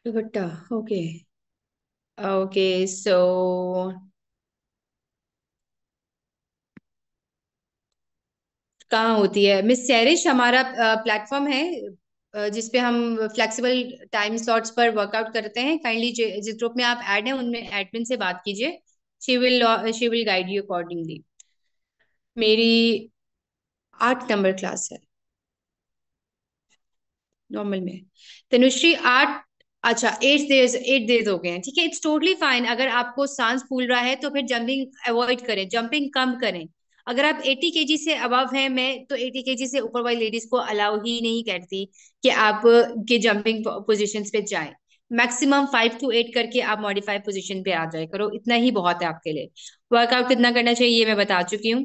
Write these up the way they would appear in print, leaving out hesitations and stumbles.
दुपट्टा। Okay. Okay so कहाँ होती है मिस सैरिश? हमारा प्लेटफॉर्म है जिसपे हम flexible time slots per workout करते हैं। काइंडली जिस ग्रुप में आप ऐड हैं उनमें एडमिन से बात कीजिए। She will guide you accordingly. मेरी 8 नंबर क्लास है नॉर्मल में। तनुश्री 8। अच्छा 8 डेज हो गए हैं, ठीक है, इट्स टोटली फाइन। अगर आपको सांस फूल रहा है तो फिर जंपिंग अवॉइड करें, जंपिंग कम करें। अगर आप 80 केजी से अबव हैं, मैं तो 80 केजी से ऊपर वाली लेडीज को अलाउ ही नहीं करती कि आप के जंपिंग पोजिशन पे जाएं। मैक्सिमम 5 to 8 करके आप मॉडिफाई पोजिशन पे आ जाए करो, इतना ही बहुत है आपके लिए। वर्कआउट कितना करना चाहिए ये मैं बता चुकी हूँ।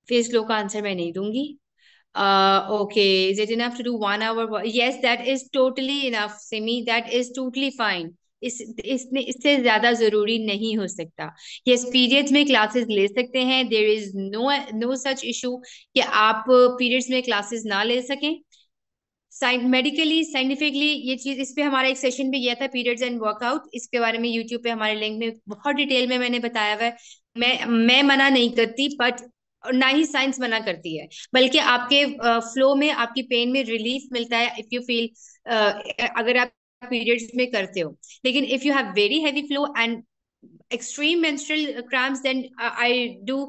फेस लो का आंसर मैं नहीं दूंगी। Okay, is it enough to do 1 hour? Yes, that is totally enough, Simi. That is totally fine. इसने इससे ज्यादा जरूरी नहीं हो सकता। यस, पीरियड्स में क्लासेस ले सकते हैं। There is no such issue कि आप पीरियड्स में क्लासेस ना ले सकें। मेडिकली साइंटिफिकली ये चीज, इस पे हमारा एक सेशन भी गया था, पीरियड्स एंड वर्कआउट। इसके बारे में यूट्यूब पे हमारे लिंक में बहुत डिटेल में मैंने बताया हुआ है। मैं मना नहीं करती, बट ना ही साइंस मना करती है। बल्कि आपके फ्लो में, आपकी पेन में रिलीफ मिलता है इफ यू फील, अगर आप पीरियड्स में करते हो। लेकिन if you have very heavy flow and extreme menstrual cramps, then I do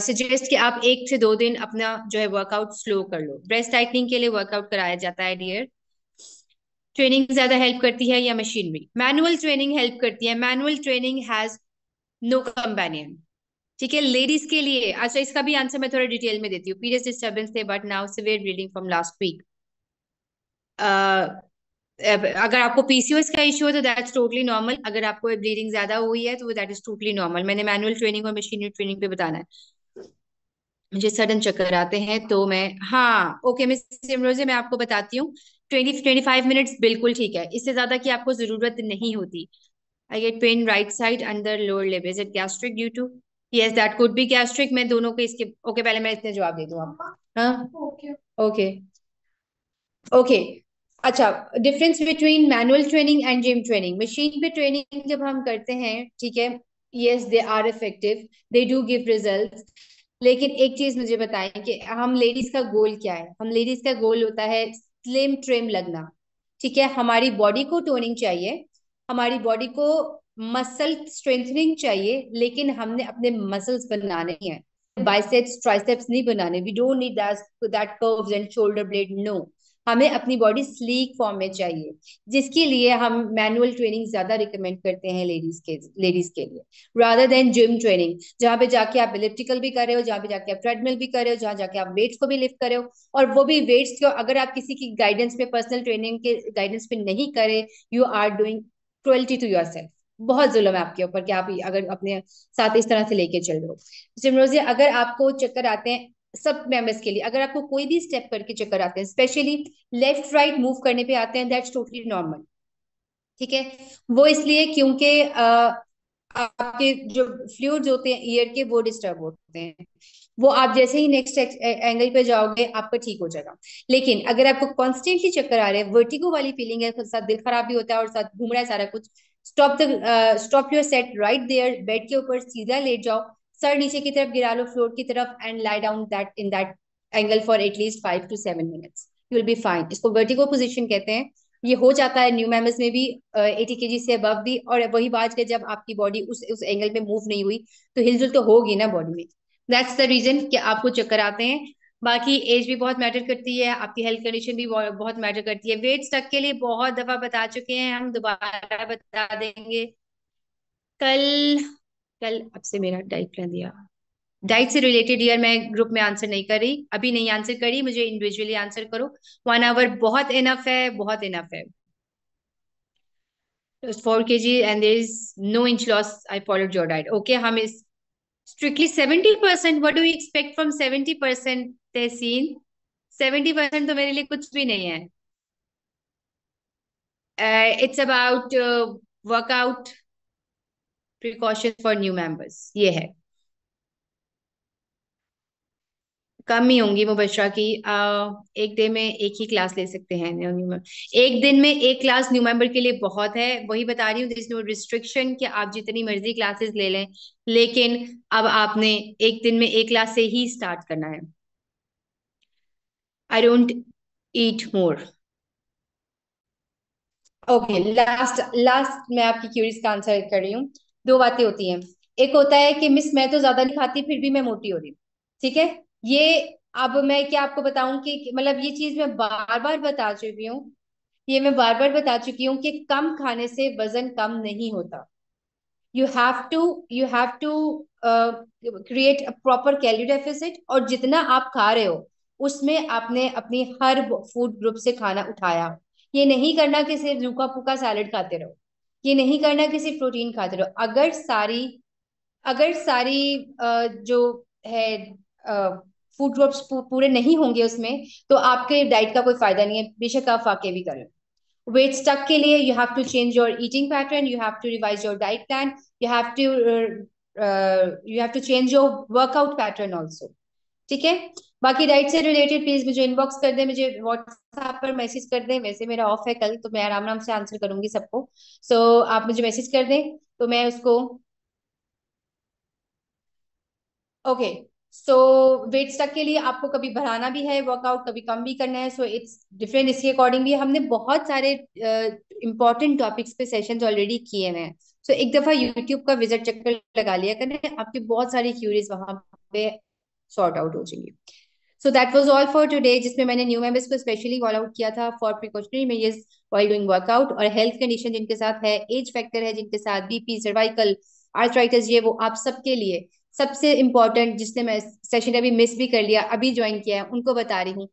suggest कि आप 1 से 2 दिन अपना जो है वर्कआउट स्लो कर लो। ब्रेस्ट टाइटनिंग के लिए वर्कआउट कराया जाता है डियर। ट्रेनिंग ज्यादा हेल्प करती है या मशीनरी? मैनुअल ट्रेनिंग हेल्प करती है। Manual training has no companion. ठीक है, लेडीज के लिए। अच्छा, इसका भी आंसर मैं थोड़ा डिटेल में देती हूँ। पीरियड्स डिस्टर्बेंस थे but now severe bleeding from last week. अगर आपको पीसीओएस का इश्यू है तो दैट्स टोटली नॉर्मल। अगर आपको ब्लीडिंग ज्यादा हुई है तो दैट इज टोटली नॉर्मल। मैंने मैनुअल ट्रेनिंग और मशीनरी ट्रेनिंग पे बताना है। मुझे सडन चक्कर आते हैं तो मैं, हाँ ओके मिस सिमरोजे, मैं आपको बताती हूँ। 20-25 मिनट्स बिल्कुल ठीक है, इससे ज्यादा की आपको जरूरत नहीं होती। I get pain right side under lower lip, is it gastric due to? Yes, that could be gastric. मैं दोनों के इसके ओके, पहले मैं इसमें जवाब दे दूँ आपको। हाँ ओके ओके। अच्छा, difference between manual training and gym training. Machine पे ट्रेनिंग जब हम करते हैं, ठीक है, yes they are effective, they do give result. लेकिन एक चीज मुझे बताएं कि हम लेडीज का गोल क्या है? हम लेडीज का गोल होता है स्लिम ट्रिम लगना। ठीक है, हमारी बॉडी को टोनिंग चाहिए, हमारी बॉडी को मसल स्ट्रेंथनिंग चाहिए, लेकिन हमने अपने मसल्स बनाने हैं, बाइसेप्स ट्राइसेप्स नहीं बनाने। We don't need that curves and shoulder blade, no. हमें अपनी बॉडी स्लीक फॉर्म में चाहिए, जिसके लिए हम मैनुअल ट्रेनिंग ज्यादा रिकमेंड करते हैं लेडीज के लिए, रादर देन जिम ट्रेनिंग, जहाँ पे जाके आप इलिप्टिकल भी कर रहे हो, जहाँ पे जाके आप ट्रेडमिल भी कर रहे हो, जहाँ जाके आप वेट्स को भी लिफ्ट कर रहे हो। और वो भी वेट्स को अगर आप किसी की गाइडेंस पे, पर्सनल ट्रेनिंग के गाइडेंस पे नहीं करे, you are doing cruelty to yourself. बहुत जुल्म है आपके ऊपर कि आप अगर अपने साथ इस तरह से लेके चल रहे हो। सिमरोजी, अगर आपको चक्कर आते हैं, सब मेंबर्स के लिए, अगर आपको कोई भी स्टेप करके चक्कर आते हैं, स्पेशली लेफ्ट राइट मूव करने पे आते हैं, दैट्स टोटली नॉर्मल। ठीक है, वो इसलिए क्योंकि आपके जो फ्लूइड्स होते हैं ईयर के, वो डिस्टर्ब होते हैं। वो आप जैसे ही नेक्स्ट एंगल पे जाओगे आपका ठीक हो जाएगा। लेकिन अगर आपको कॉन्स्टेंटली चक्कर आ रहे हैं, वर्टिगो वाली फीलिंग है, साथ दिल खराब भी होता है और साथ घूम रहा है सारा कुछ, stop your set right there. Bed के ऊपर सीधा लेट जाओ, सर नीचे की तरफ गिरा लो, फ्लोर की तरफ, and lie down that in that angle for at least 5 to 7 minutes. You will be fine. इसको वर्टिगो पोजिशन कहते हैं। ये हो जाता है न्यू मेंबर्स में भी, 80 केजी से अबव भी। और वही बात है, जब आपकी बॉडी उस एंगल में मूव नहीं हुई तो हिलजुल तो होगी ना बॉडी में। दैट्स द रीजन कि आपको चक्कर आते हैं। बाकी एज भी बहुत मैटर करती है, आपकी हेल्थ कंडीशन भी बहुत मैटर करती है। वेट स्टक के लिए बहुत दफा बता चुके हैं, हम दोबारा बता देंगे। कल कल अब से मेरा डाइट प्लान दिया, डाइट से रिलेटेड यार मैं ग्रुप में आंसर नहीं कर रही, अभी नहीं आंसर करी, मुझे इंडिविजुअली आंसर करो। 1 आवर बहुत इनफ है, बहुत इनफ है। 4 kg and there is no inch loss. I followed your diet. Okay, हम इस strictly 70%. What do you expect from 70%? तहसीन, 70% तो मेरे लिए कुछ भी नहीं है। It's about workout precautions for new members, ये है। कम ही होंगी मुबशरा की। एक डे में एक ही क्लास ले सकते हैं न्यू मेंबर। एक दिन में एक क्लास न्यू मेंबर के लिए बहुत है, वही बता रही हूँ, दिस नो रिस्ट्रिक्शन कि आप जितनी मर्जी क्लासेस ले लें, लेकिन अब आपने एक दिन में एक क्लास से ही स्टार्ट करना है। I don't eat more. Okay, last last मैं आपकी क्यूरीज का आंसर कर रही हूँ। दो बातें होती हैं। एक होता है कि मिस मैं तो ज्यादा नहीं खाती फिर भी मैं मोटी हो रही हूँ, ठीक है। ये अब मैं क्या आपको बताऊं कि मतलब ये चीज मैं बार बार बता चुकी हूँ, ये मैं बार बार बता चुकी हूँ कि कम खाने से वजन कम नहीं होता। You have to create a proper calorie deficit, और जितना आप खा रहे हो उसमें आपने अपनी हर फूड ग्रुप से खाना उठाया। ये नहीं करना कि सिर्फ रूखा फूका सैलेड खाते रहो, ये नहीं करना कि सिर्फ प्रोटीन खाते रहो। अगर सारी जो है फूड ग्रुप्स पूरे नहीं होंगे उसमें, तो आपके डाइट का कोई फायदा नहीं है, बेशक आप फाके भी करें। वेट स्टक के लिए you have to change your eating pattern, you have to revise your diet plan, you have to you have to change your workout pattern also, ठीक है। बाकी डाइट से रिलेटेड प्लीज मुझे इनबॉक्स कर दें, मुझे व्हाट्सएप पर मैसेज कर दें। वैसे मेरा ऑफ है कल, तो मैं आराम आराम से आंसर करूंगी सबको। आप मुझे मैसेज कर दें तो मैं उसको। ओके, सो वेट स्टक के लिए आपको कभी बढ़ाना भी है वर्कआउट, कभी कम भी करना है, सो इट्स डिफरेंट। इसके अकॉर्डिंग भी हमने बहुत सारे इंपॉर्टेंट टॉपिक्स पे सेशंस ऑलरेडी किए हुए हैं। सो एक दफा यूट्यूब का विजिट चक्कर लगा लिया करें, आपकी बहुत सारी क्यूरीज वहां पे सॉर्ट आउट हो जाएंगी। So that was all for today, जिसमें मैंने न्यू मेंबर्स को स्पेशली कॉल आउट किया था for precautionary measures while doing workout, और हेल्थ कंडीशन जिनके साथ है, एज फैक्टर है जिनके साथ, बीपी, सर्वाइकल, आर्थराइटिस, ये वो आप सबके लिए सबसे इंपॉर्टेंट, जिसने मैं सेशन अभी मिस भी कर लिया, अभी ज्वाइन किया है, उनको बता रही हूँ।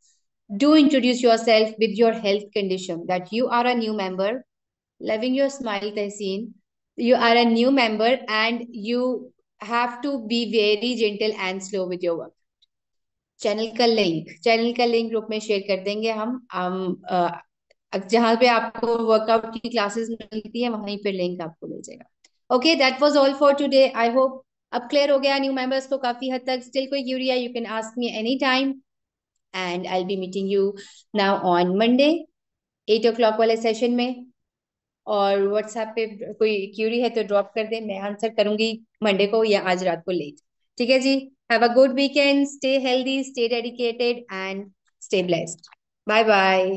Do introduce yourself with your health condition, that you are a new member, loving your smile Tahseen, you are a new member and you have to be very gentle and slow with your work. Channel का link group में share कर देंगे जहां पे आपको workout की classes मिलती है वहीं पे लिंक आपको मिल जाएगा। Okay, that was all for today, I hope अब क्लियर हो गया न्यू मेंबर्स को काफी हद तक। स्टिल कोई क्यूरी है, you can ask me any time, and I will be meeting you now on Monday 8 o'clock वाले सेशन में। और व्हाट्सएप पे कोई क्यूरी है तो ड्रॉप कर दे, मैं आंसर करूंगी मंडे को या आज रात को लेट। ठीक है जी। Have a good weekend, stay healthy, stay dedicated and stay blessed. Bye bye.